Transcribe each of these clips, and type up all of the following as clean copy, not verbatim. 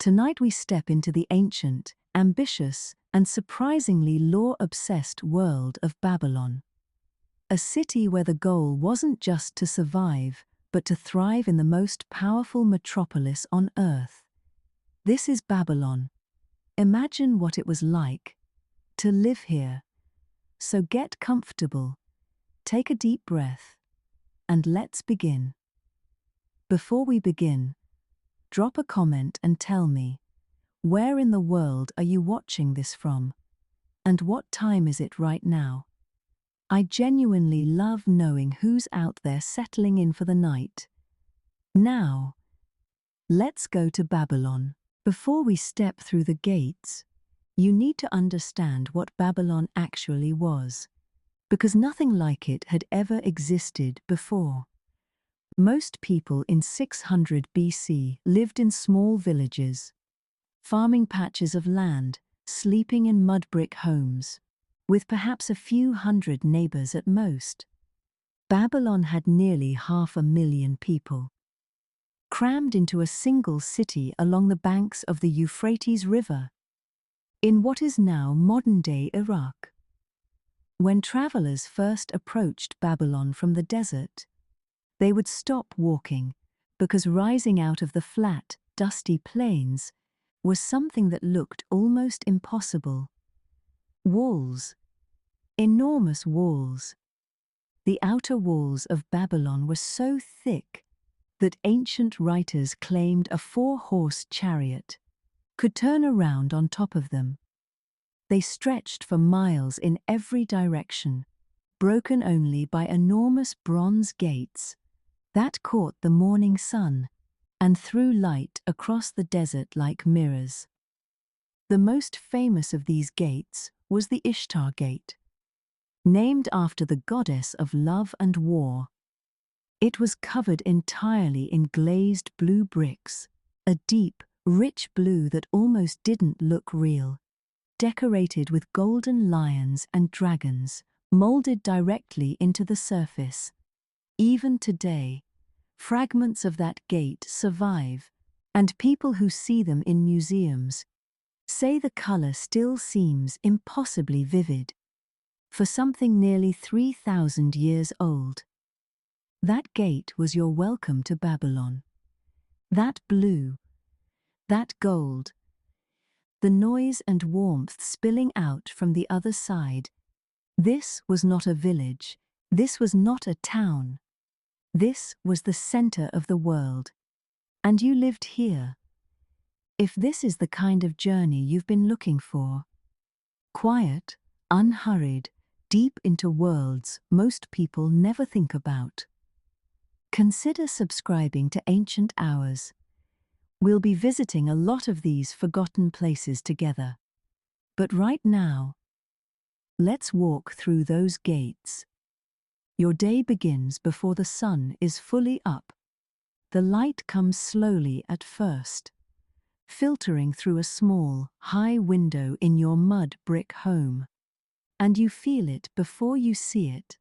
Tonight we step into the ancient, ambitious, and surprisingly law-obsessed world of Babylon. A city where the goal wasn't just to survive, but to thrive in the most powerful metropolis on earth. This is Babylon. Imagine what it was like to live here. So get comfortable, take a deep breath, and let's begin. Before we begin, drop a comment and tell me, where in the world are you watching this from? And what time is it right now? I genuinely love knowing who's out there settling in for the night. Now, let's go to Babylon. Before we step through the gates, you need to understand what Babylon actually was, because nothing like it had ever existed before. Most people in 600 BC lived in small villages, farming patches of land, sleeping in mud brick homes, with perhaps a few hundred neighbors at most. Babylon had nearly 500,000 people, crammed into a single city along the banks of the Euphrates River, in what is now modern-day Iraq. When travelers first approached Babylon from the desert, they would stop walking, because rising out of the flat, dusty plains was something that looked almost impossible. Walls. Enormous walls. The outer walls of Babylon were so thick that ancient writers claimed a 4-horse chariot could turn around on top of them. They stretched for miles in every direction, broken only by enormous bronze gates that caught the morning sun and threw light across the desert like mirrors. The most famous of these gates was the Ishtar Gate, named after the goddess of love and war. It was covered entirely in glazed blue bricks, a deep, rich blue that almost didn't look real, decorated with golden lions and dragons, molded directly into the surface. Even today, fragments of that gate survive, and people who see them in museums say the color still seems impossibly vivid for something nearly 3,000 years old. That gate was your welcome to Babylon. That blue, that gold, the noise and warmth spilling out from the other side. This was not a village. This was not a town. This was the center of the world. And you lived here. If this is the kind of journey you've been looking for, quiet, unhurried, deep into worlds most people never think about, consider subscribing to Ancient Hours. We'll be visiting a lot of these forgotten places together. But right now, let's walk through those gates. Your day begins before the sun is fully up. The light comes slowly at first, filtering through a small, high window in your mud brick home. And you feel it before you see it.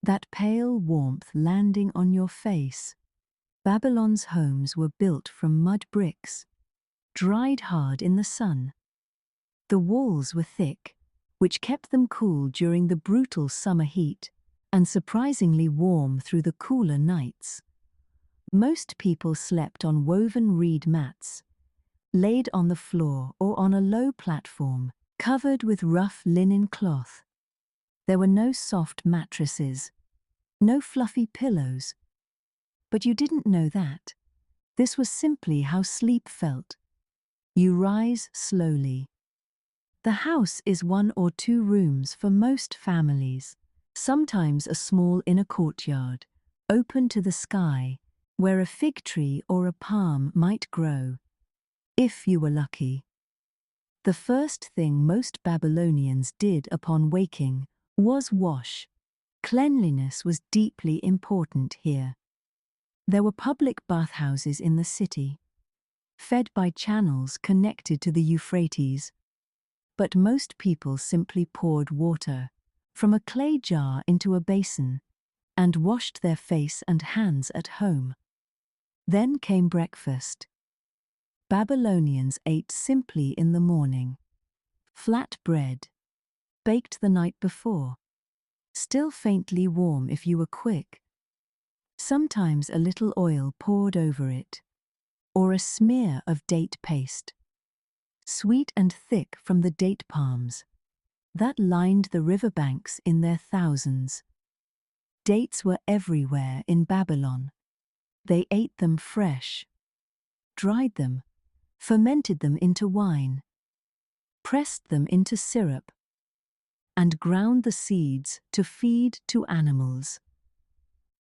That pale warmth landing on your face. Babylon's homes were built from mud bricks, dried hard in the sun. The walls were thick, which kept them cool during the brutal summer heat, and surprisingly warm through the cooler nights. Most people slept on woven reed mats, laid on the floor or on a low platform, covered with rough linen cloth. There were no soft mattresses, no fluffy pillows. But you didn't know that. This was simply how sleep felt. You rise slowly. The house is 1 or 2 rooms for most families, sometimes a small inner courtyard, open to the sky, where a fig tree or a palm might grow, if you were lucky. The first thing most Babylonians did upon waking was wash. Cleanliness was deeply important here. There were public bathhouses in the city, fed by channels connected to the Euphrates, but most people simply poured water from a clay jar into a basin and washed their face and hands at home. Then came breakfast. Babylonians ate simply in the morning. Flat bread, baked the night before, still faintly warm if you were quick. Sometimes a little oil poured over it, or a smear of date paste, sweet and thick from the date palms that lined the riverbanks in their thousands. Dates were everywhere in Babylon. They ate them fresh, dried them, fermented them into wine, pressed them into syrup, and ground the seeds to feed to animals.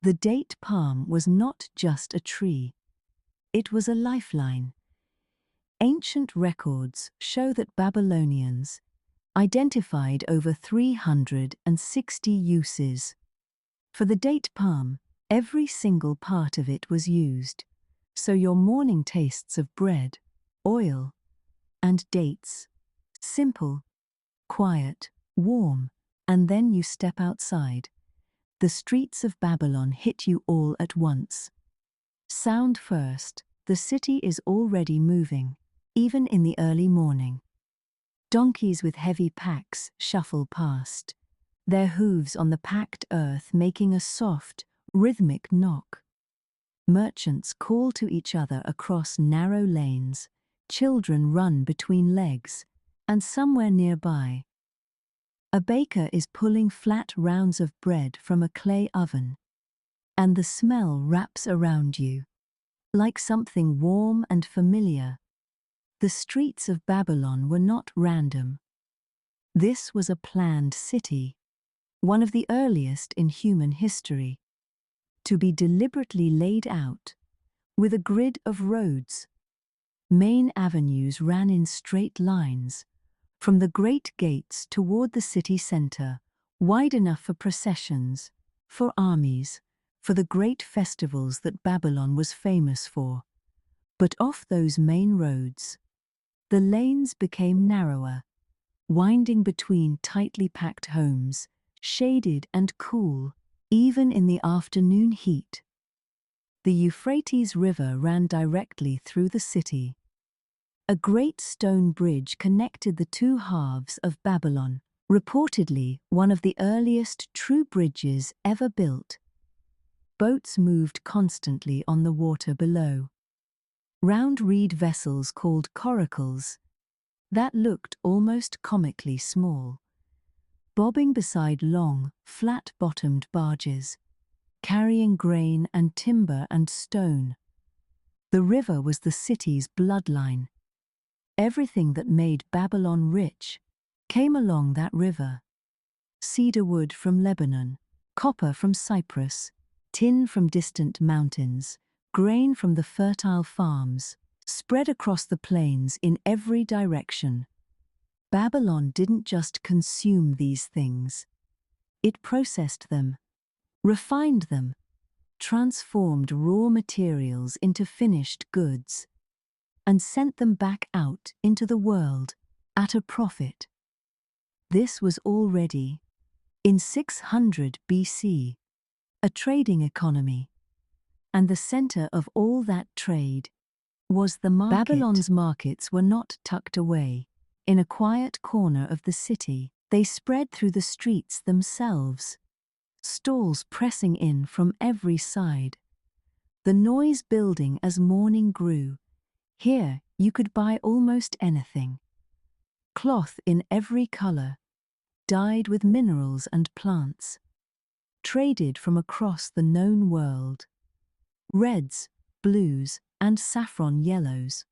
The date palm was not just a tree. It was a lifeline. Ancient records show that Babylonians identified over 360 uses. For the date palm, every single part of it was used, so your morning tastes of bread, oil, and dates. Simple, quiet, warm, and then you step outside. The streets of Babylon hit you all at once. Sound first, the city is already moving, even in the early morning. Donkeys with heavy packs shuffle past, their hooves on the packed earth making a soft, rhythmic knock. Merchants call to each other across narrow lanes, children run between legs, and somewhere nearby, a baker is pulling flat rounds of bread from a clay oven, and the smell wraps around you, like something warm and familiar. The streets of Babylon were not random. This was a planned city, one of the earliest in human history, to be deliberately laid out, with a grid of roads. Main avenues ran in straight lines, from the great gates toward the city center, wide enough for processions, for armies, for the great festivals that Babylon was famous for. But off those main roads, the lanes became narrower, winding between tightly packed homes, shaded and cool, even in the afternoon heat. The Euphrates River ran directly through the city. A great stone bridge connected the two halves of Babylon, reportedly one of the earliest true bridges ever built. Boats moved constantly on the water below. Round reed vessels called coracles, that looked almost comically small, bobbing beside long, flat-bottomed barges, carrying grain and timber and stone. The river was the city's bloodline. Everything that made Babylon rich came along that river. Cedar wood from Lebanon, copper from Cyprus, tin from distant mountains, grain from the fertile farms, spread across the plains in every direction. Babylon didn't just consume these things. It processed them, refined them, transformed raw materials into finished goods, and sent them back out into the world at a profit. This was already, in 600 BC, a trading economy, and the center of all that trade was the market. Babylon's markets were not tucked away in a quiet corner of the city. They spread through the streets themselves, stalls pressing in from every side, the noise building as morning grew. Here you could buy almost anything. Cloth in every color, dyed with minerals and plants, traded from across the known world. Reds, blues, and saffron yellows,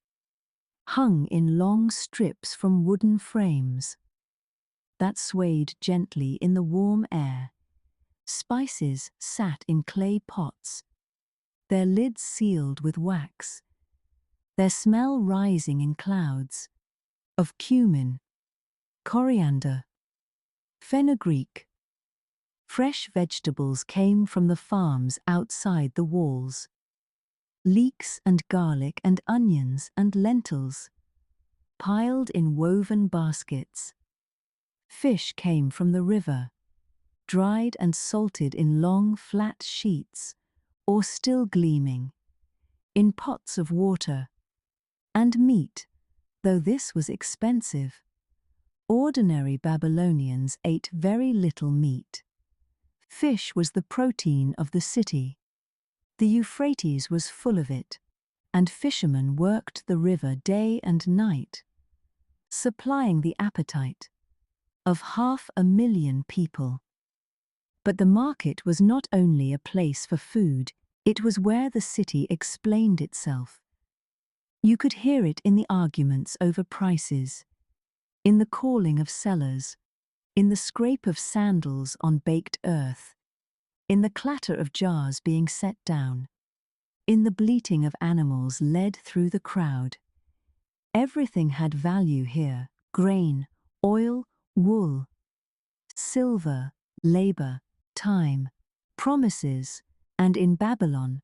hung in long strips from wooden frames that swayed gently in the warm air. Spices sat in clay pots, their lids sealed with wax, their smell rising in clouds of cumin, coriander, fenugreek. Fresh vegetables came from the farms outside the walls. Leeks and garlic and onions and lentils, piled in woven baskets. Fish came from the river, dried and salted in long flat sheets, or still gleaming, in pots of water. And meat, though this was expensive. Ordinary Babylonians ate very little meat. Fish was the protein of the city. The Euphrates was full of it, and fishermen worked the river day and night, supplying the appetite of 500,000 people. But the market was not only a place for food, it was where the city explained itself. You could hear it in the arguments over prices, in the calling of sellers, in the scrape of sandals on baked earth, in the clatter of jars being set down, in the bleating of animals led through the crowd. Everything had value here: grain, oil, wool, silver, labor, time, promises, and in Babylon,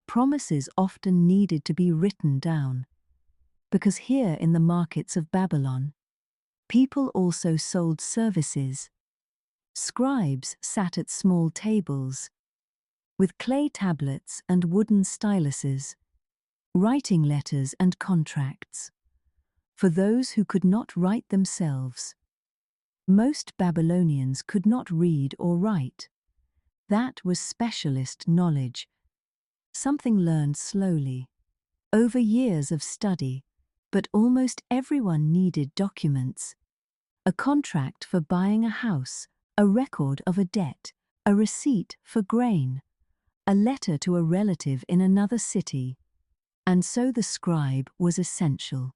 promises often needed to be written down. Because here in the markets of Babylon, people also sold services. Scribes sat at small tables, with clay tablets and wooden styluses, writing letters and contracts, for those who could not write themselves. Most Babylonians could not read or write. That was specialist knowledge, something learned slowly, over years of study, but almost everyone needed documents. A contract for buying a house, a record of a debt, a receipt for grain, a letter to a relative in another city. And so the scribe was essential.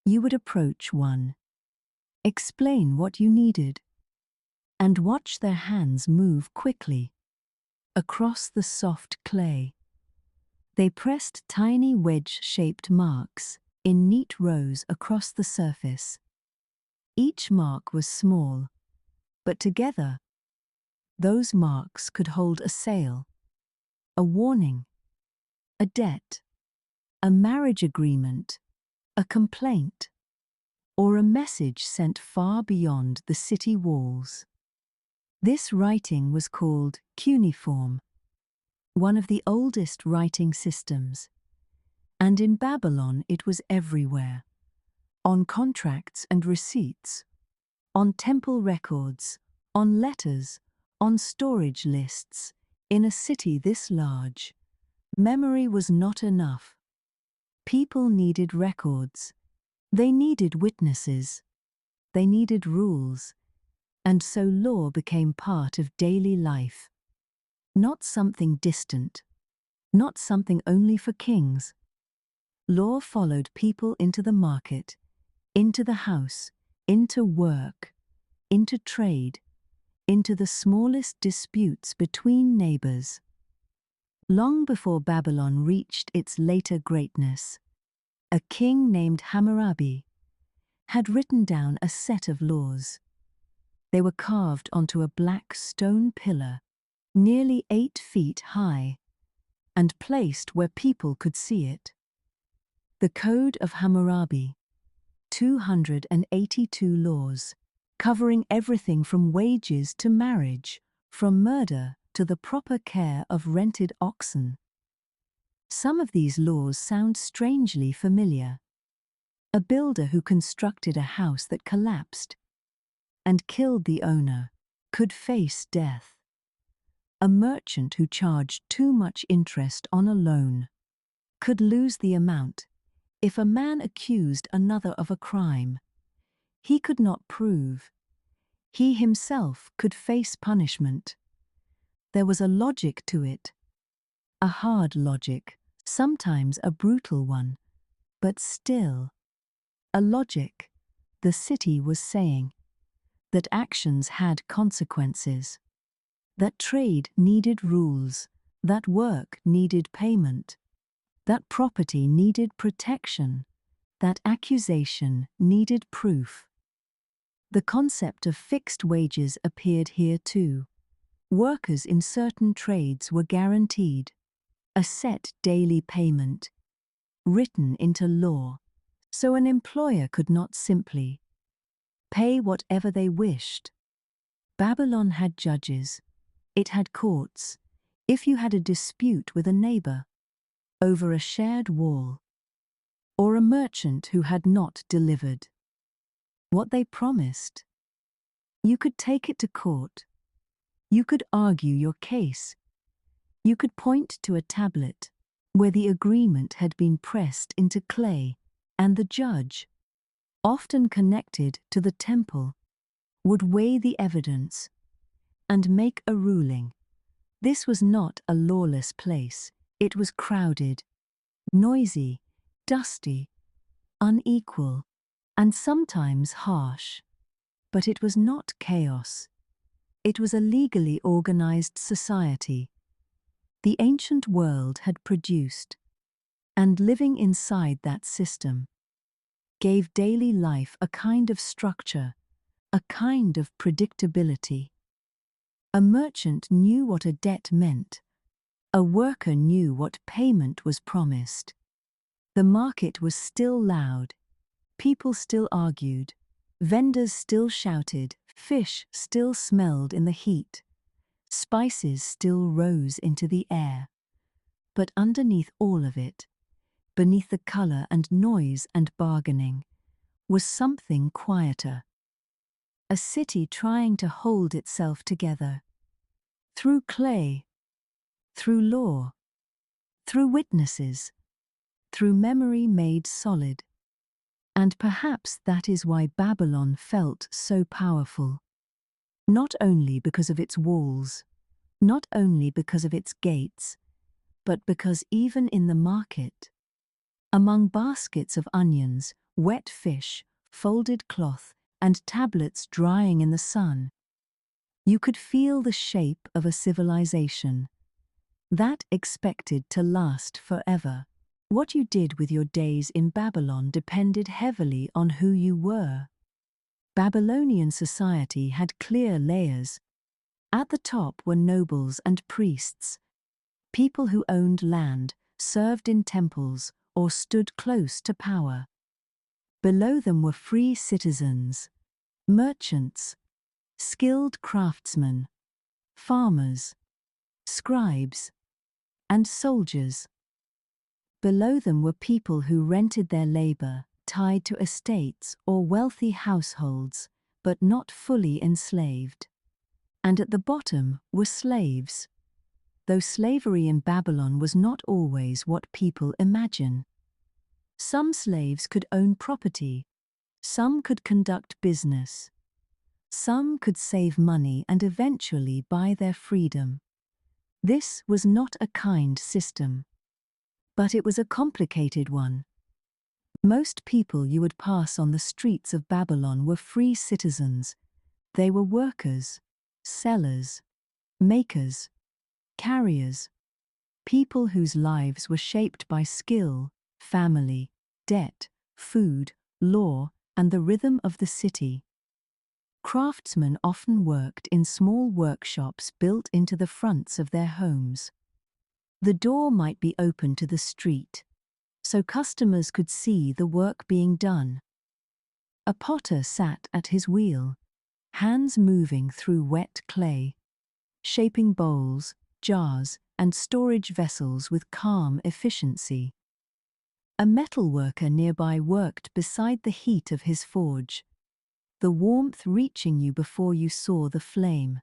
You would approach one, explain what you needed, and watch their hands move quickly across the soft clay. They pressed tiny wedge-shaped marks in neat rows across the surface. Each mark was small, but together, those marks could hold a sale, a warning, a debt, a marriage agreement, a complaint, or a message sent far beyond the city walls. This writing was called cuneiform, one of the oldest writing systems, and in Babylon it was everywhere, on contracts and receipts, on temple records, on letters, on storage lists. In a city this large, memory was not enough. People needed records. They needed witnesses. They needed rules. And so law became part of daily life. Not something distant, not something only for kings. Law followed people into the market, into the house, into work, into trade, into the smallest disputes between neighbors. Long before Babylon reached its later greatness, a king named Hammurabi had written down a set of laws. They were carved onto a black stone pillar, nearly 8 feet high, and placed where people could see it. The Code of Hammurabi, 282 laws, covering everything from wages to marriage, from murder to the proper care of rented oxen. Some of these laws sound strangely familiar. A builder who constructed a house that collapsed and killed the owner could face death. A merchant who charged too much interest on a loan could lose the amount. If a man accused another of a crime he could not prove, he himself could face punishment. There was a logic to it, a hard logic, sometimes a brutal one, but still a logic. The city was saying that actions had consequences, that trade needed rules, that work needed payment, that property needed protection, that accusation needed proof. The concept of fixed wages appeared here too. Workers in certain trades were guaranteed a set daily payment, written into law, so an employer could not simply pay whatever they wished. Babylon had judges, it had courts. If you had a dispute with a neighbor over a shared wall, or a merchant who had not delivered what they promised. You could take it to court. You could argue your case. You could point to a tablet where the agreement had been pressed into clay, and the judge, often connected to the temple, would weigh the evidence and make a ruling. This was not a lawless place. It was crowded, noisy, dusty, unequal, and sometimes harsh. But it was not chaos. It was a legally organized society the ancient world had produced, and living inside that system gave daily life a kind of structure, a kind of predictability. A merchant knew what a debt meant. A worker knew what payment was promised. The market was still loud. People still argued. Vendors still shouted. Fish still smelled in the heat. Spices still rose into the air. But underneath all of it, beneath the color and noise and bargaining, was something quieter. A city trying to hold itself together. Through clay, through law, through witnesses, through memory made solid. And perhaps that is why Babylon felt so powerful. Not only because of its walls, not only because of its gates, but because even in the market, among baskets of onions, wet fish, folded cloth, and tablets drying in the sun, you could feel the shape of a civilization that expected to last forever. What you did with your days in Babylon depended heavily on who you were. Babylonian society had clear layers. At the top were nobles and priests, people who owned land, served in temples, or stood close to power. Below them were free citizens, merchants, skilled craftsmen, farmers, scribes, and soldiers. Below them were people who rented their labor, tied to estates or wealthy households, but not fully enslaved. And at the bottom were slaves, though slavery in Babylon was not always what people imagine. Some slaves could own property, some could conduct business, some could save money and eventually buy their freedom. This was not a kind system, but it was a complicated one. Most people you would pass on the streets of Babylon were free citizens. They were workers, sellers, makers, carriers, people whose lives were shaped by skill, family, debt, food, law, and the rhythm of the city. Craftsmen often worked in small workshops built into the fronts of their homes. The door might be open to the street, so customers could see the work being done. A potter sat at his wheel, hands moving through wet clay, shaping bowls, jars, and storage vessels with calm efficiency. A metalworker nearby worked beside the heat of his forge, the warmth reaching you before you saw the flame.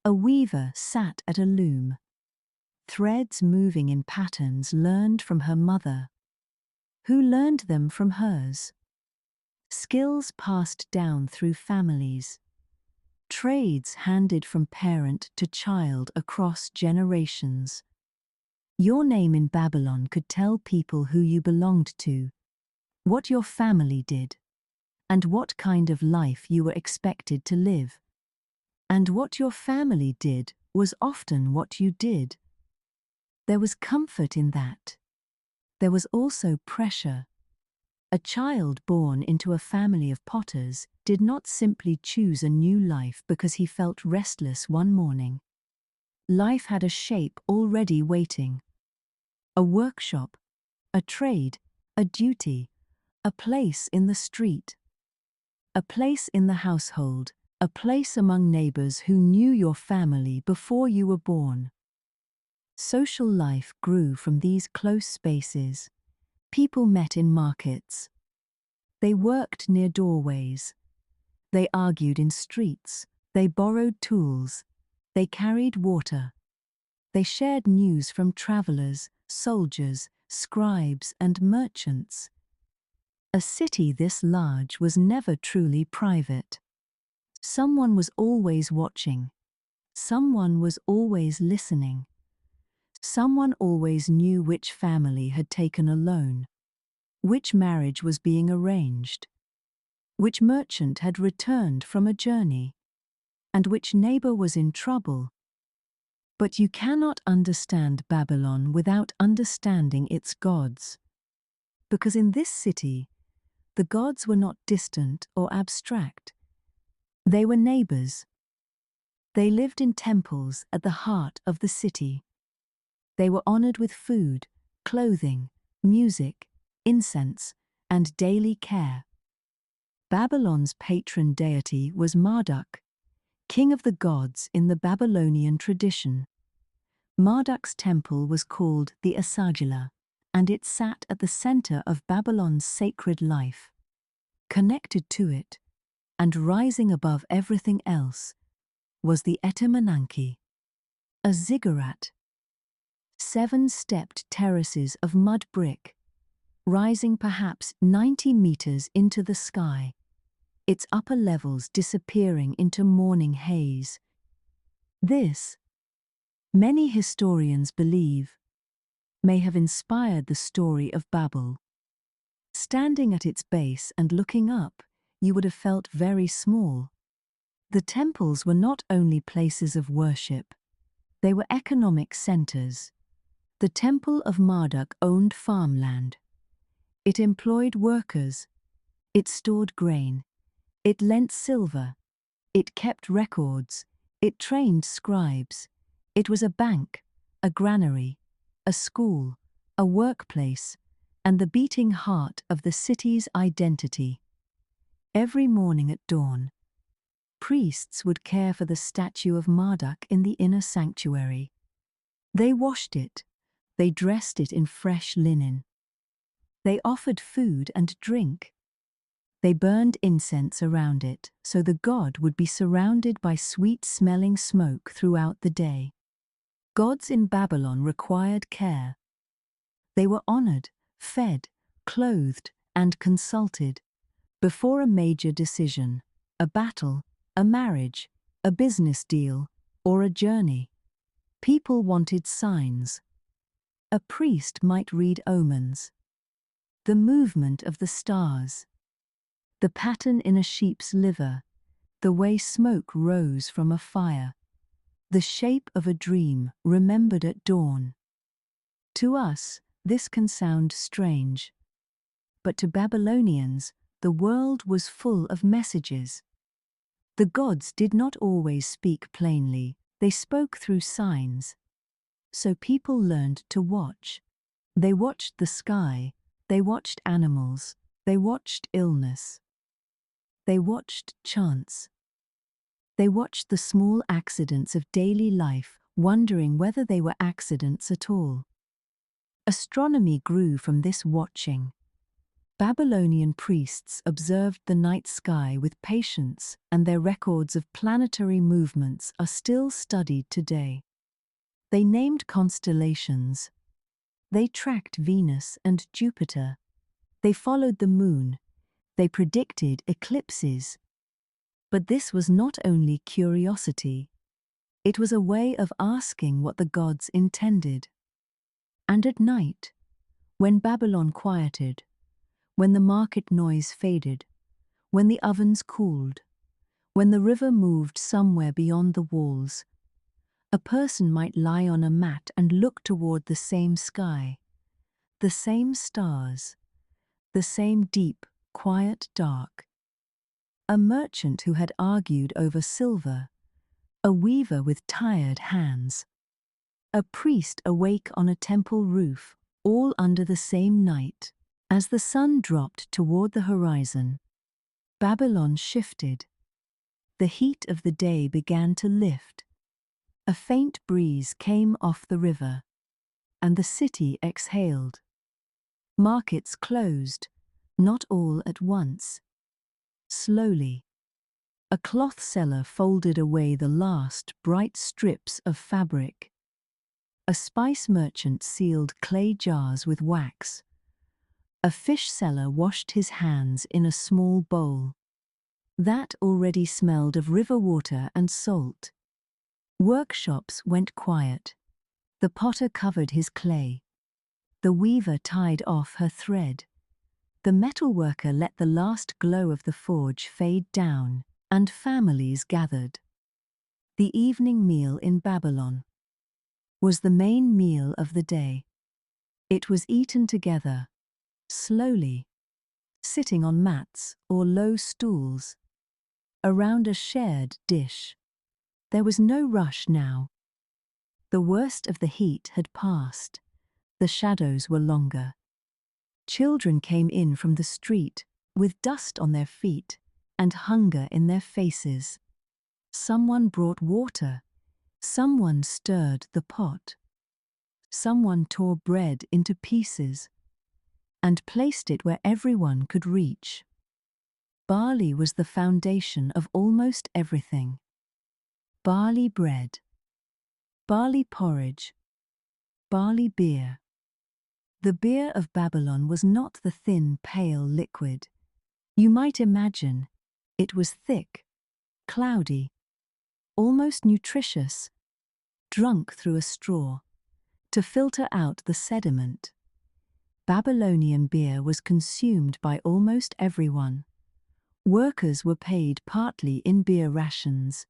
A weaver sat at a loom, threads moving in patterns learned from her mother, who learned them from hers. Skills passed down through families, trades handed from parent to child across generations. Your name in Babylon could tell people who you belonged to, what your family did, and what kind of life you were expected to live. And what your family did was often what you did. There was comfort in that. There was also pressure. A child born into a family of potters did not simply choose a new life because he felt restless one morning. Life had a shape already waiting. A workshop, a trade, a duty, a place in the street, a place in the household, a place among neighbors who knew your family before you were born. Social life grew from these close spaces. People met in markets. They worked near doorways. They argued in streets. They borrowed tools. They carried water. They shared news from travelers, soldiers, scribes, and merchants. A city this large was never truly private. Someone was always watching. Someone was always listening. Someone always knew which family had taken a loan, which marriage was being arranged, which merchant had returned from a journey, and which neighbor was in trouble. But you cannot understand Babylon without understanding its gods. Because in this city, the gods were not distant or abstract. They were neighbors. They lived in temples at the heart of the city. They were honored with food, clothing, music, incense, and daily care. Babylon's patron deity was Marduk, king of the gods in the Babylonian tradition. Marduk's temple was called the Asagila, and it sat at the center of Babylon's sacred life. Connected to it, and rising above everything else, was the Etemenanki, a ziggurat. 7-stepped terraces of mud brick, rising perhaps 90 meters into the sky, its upper levels disappearing into morning haze. This, many historians believe, may have inspired the story of Babel. Standing at its base and looking up, you would have felt very small. The temples were not only places of worship, they were economic centers. The temple of Marduk owned farmland. It employed workers. It stored grain. It lent silver. It kept records. It trained scribes. It was a bank, a granary, a school, a workplace, and the beating heart of the city's identity. Every morning at dawn, priests would care for the statue of Marduk in the inner sanctuary. They washed it. They dressed it in fresh linen. They offered food and drink. They burned incense around it so the god would be surrounded by sweet-smelling smoke throughout the day. Gods in Babylon required care. They were honored, fed, clothed, and consulted. Before a major decision, a battle, a marriage, a business deal, or a journey, people wanted signs. A priest might read omens, the movement of the stars, the pattern in a sheep's liver, the way smoke rose from a fire, the shape of a dream remembered at dawn. To us, this can sound strange, but to Babylonians, the world was full of messages. The gods did not always speak plainly, they spoke through signs. So people learned to watch. They watched the sky, they watched animals, they watched illness. They watched chance. They watched the small accidents of daily life, wondering whether they were accidents at all. Astronomy grew from this watching. Babylonian priests observed the night sky with patience, and their records of planetary movements are still studied today. They named constellations. They tracked Venus and Jupiter. They followed the moon. They predicted eclipses. But this was not only curiosity. It was a way of asking what the gods intended. And at night, when Babylon quieted, when the market noise faded, when the ovens cooled, when the river moved somewhere beyond the walls, a person might lie on a mat and look toward the same sky, the same stars, the same deep, quiet dark. A merchant who had argued over silver, a weaver with tired hands, a priest awake on a temple roof, all under the same night. As the sun dropped toward the horizon, Babylon shifted. The heat of the day began to lift. A faint breeze came off the river, and the city exhaled. Markets closed, not all at once. Slowly. A cloth seller folded away the last bright strips of fabric. A spice merchant sealed clay jars with wax. A fish seller washed his hands in a small bowl. That already smelled of river water and salt. Workshops went quiet. The potter covered his clay. The weaver tied off her thread. The metal worker let the last glow of the forge fade down, and families gathered. The evening meal in Babylon was the main meal of the day. It was eaten together, slowly, sitting on mats or low stools, around a shared dish. There was no rush now. The worst of the heat had passed. The shadows were longer. Children came in from the street, with dust on their feet and hunger in their faces. Someone brought water. Someone stirred the pot. Someone tore bread into pieces and placed it where everyone could reach. Barley was the foundation of almost everything. Barley bread, barley porridge, barley beer. The beer of Babylon was not the thin, pale liquid you might imagine. It was thick, cloudy, almost nutritious, drunk through a straw, to filter out the sediment. Babylonian beer was consumed by almost everyone. Workers were paid partly in beer rations.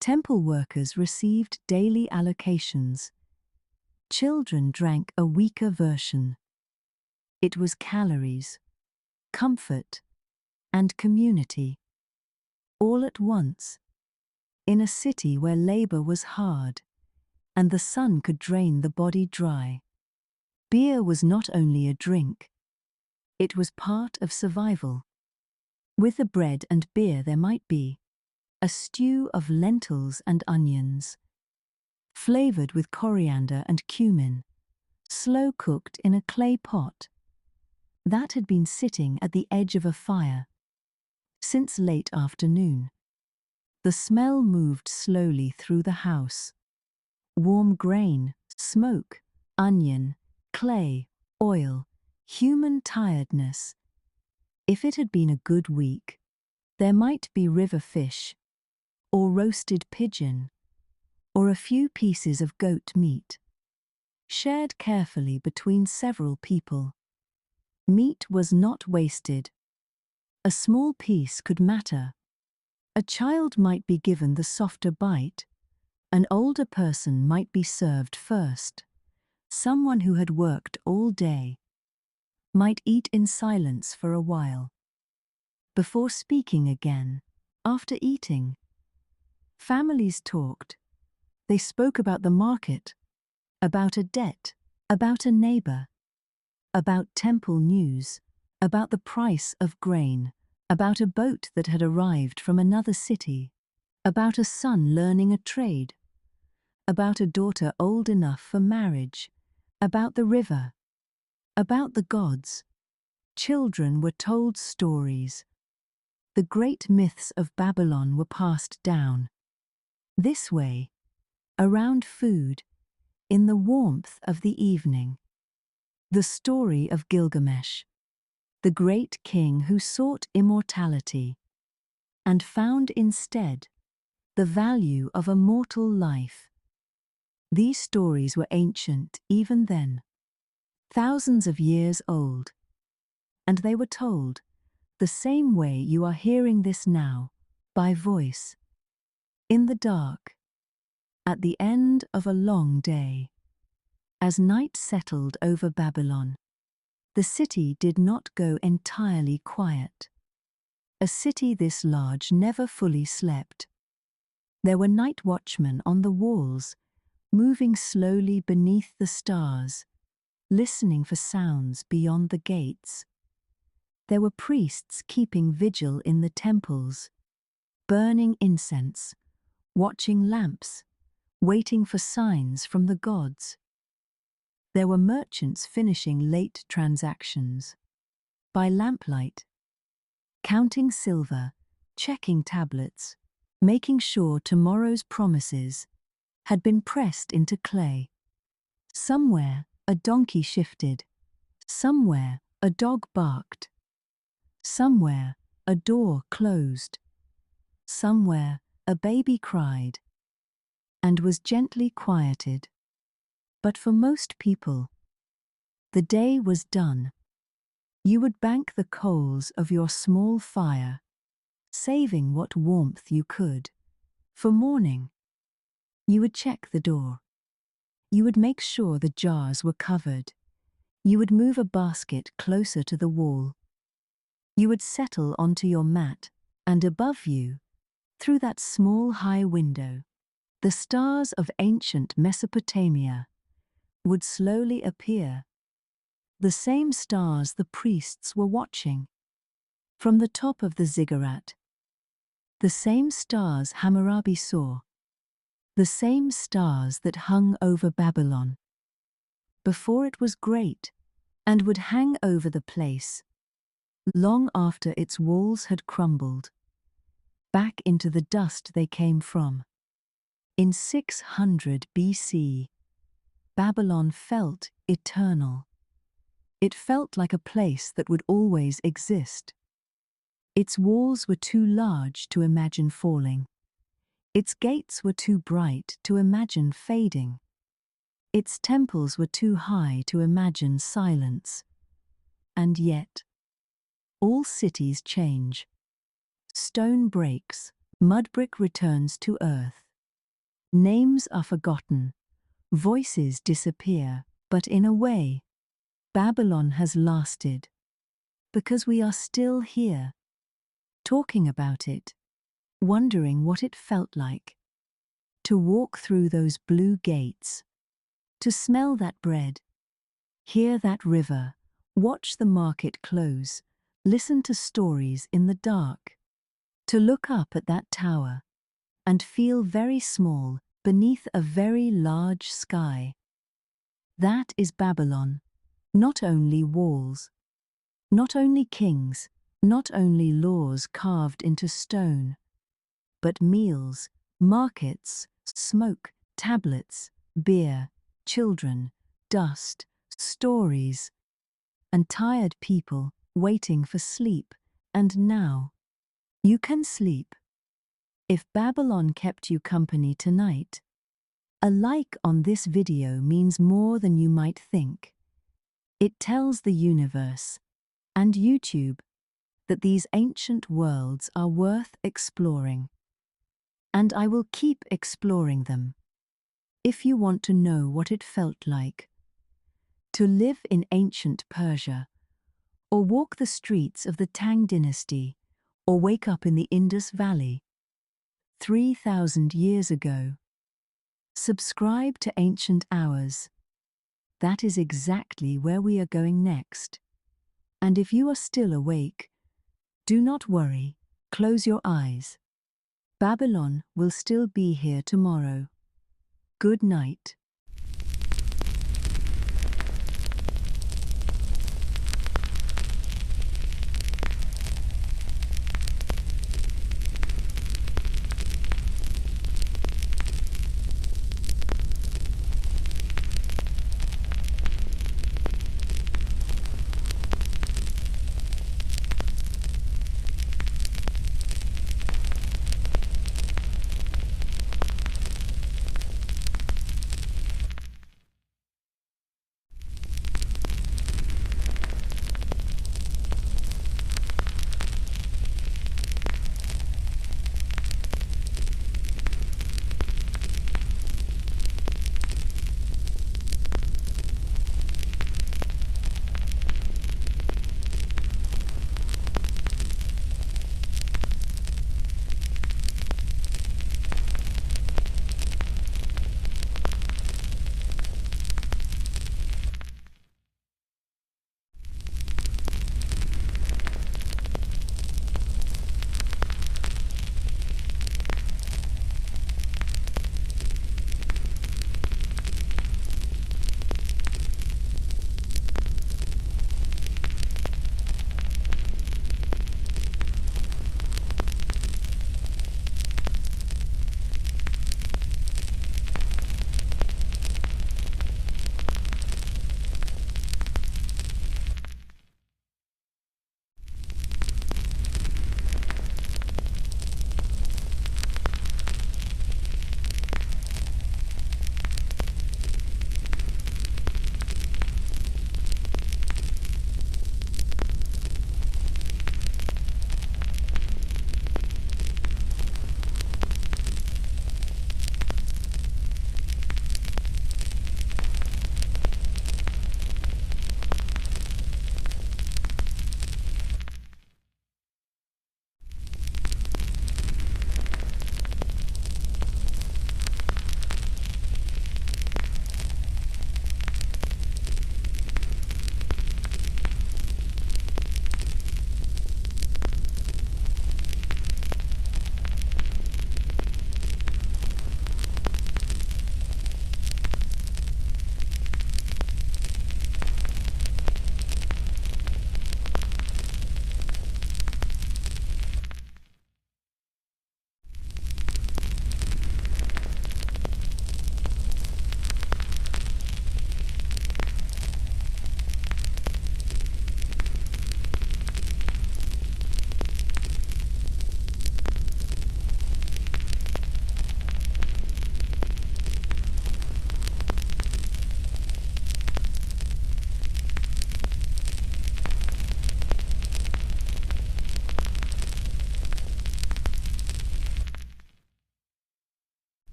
Temple workers received daily allocations. Children drank a weaker version. It was calories, comfort, and community. All at once, in a city where labor was hard, and the sun could drain the body dry. Beer was not only a drink, it was part of survival. With the bread and beer there might be a stew of lentils and onions, flavored with coriander and cumin, slow-cooked in a clay pot. That had been sitting at the edge of a fire since late afternoon. The smell moved slowly through the house. Warm grain, smoke, onion, clay, oil, human tiredness. If it had been a good week, there might be river fish, or roasted pigeon, or a few pieces of goat meat, shared carefully between several people. Meat was not wasted. A small piece could matter. A child might be given the softer bite. An older person might be served first. Someone who had worked all day might eat in silence for a while, before speaking again, after eating. Families talked. They spoke about the market, about a debt, about a neighbor, about temple news, about the price of grain, about a boat that had arrived from another city, about a son learning a trade, about a daughter old enough for marriage, about the river, about the gods. Children were told stories. The great myths of Babylon were passed down. This way, around food, in the warmth of the evening. The story of Gilgamesh, the great king who sought immortality and found instead the value of a mortal life. These stories were ancient even then, thousands of years old, and they were told the same way you are hearing this now, by voice, in the dark, at the end of a long day. As night settled over Babylon, the city did not go entirely quiet. A city this large never fully slept. There were night watchmen on the walls, moving slowly beneath the stars, listening for sounds beyond the gates. There were priests keeping vigil in the temples, burning incense, watching lamps, waiting for signs from the gods. There were merchants finishing late transactions. By lamplight, counting silver, checking tablets, making sure tomorrow's promises had been pressed into clay. Somewhere a donkey shifted. Somewhere a dog barked. Somewhere a door closed. Somewhere a baby cried and was gently quieted. But for most people, the day was done. You would bank the coals of your small fire, saving what warmth you could. For morning, you would check the door. You would make sure the jars were covered. You would move a basket closer to the wall. You would settle onto your mat, and above you, through that small high window, the stars of ancient Mesopotamia would slowly appear. The same stars the priests were watching. From the top of the ziggurat, the same stars Hammurabi saw. The same stars that hung over Babylon before it was great, and would hang over the place long after its walls had crumbled back into the dust they came from. In 600 BC, Babylon felt eternal. It felt like a place that would always exist. Its walls were too large to imagine falling. Its gates were too bright to imagine fading. Its temples were too high to imagine silence. And yet, all cities change. Stone breaks, mud brick returns to earth. Names are forgotten, voices disappear, but in a way, Babylon has lasted. Because we are still here, talking about it, wondering what it felt like to walk through those blue gates, to smell that bread, hear that river, watch the market close, listen to stories in the dark, to look up at that tower and feel very small beneath a very large sky. That is Babylon. Not only walls, not only kings, not only laws carved into stone, but meals, markets, smoke, tablets, beer, children, dust, stories, and tired people waiting for sleep. And now, you can sleep. If Babylon kept you company tonight, a like on this video means more than you might think. It tells the universe and YouTube that these ancient worlds are worth exploring. And I will keep exploring them. If you want to know what it felt like to live in ancient Persia, or walk the streets of the Tang dynasty, or wake up in the Indus Valley 3,000 years ago, subscribe to Ancient Hours. That is exactly where we are going next. And if you are still awake, do not worry, close your eyes. Babylon will still be here tomorrow. Good night.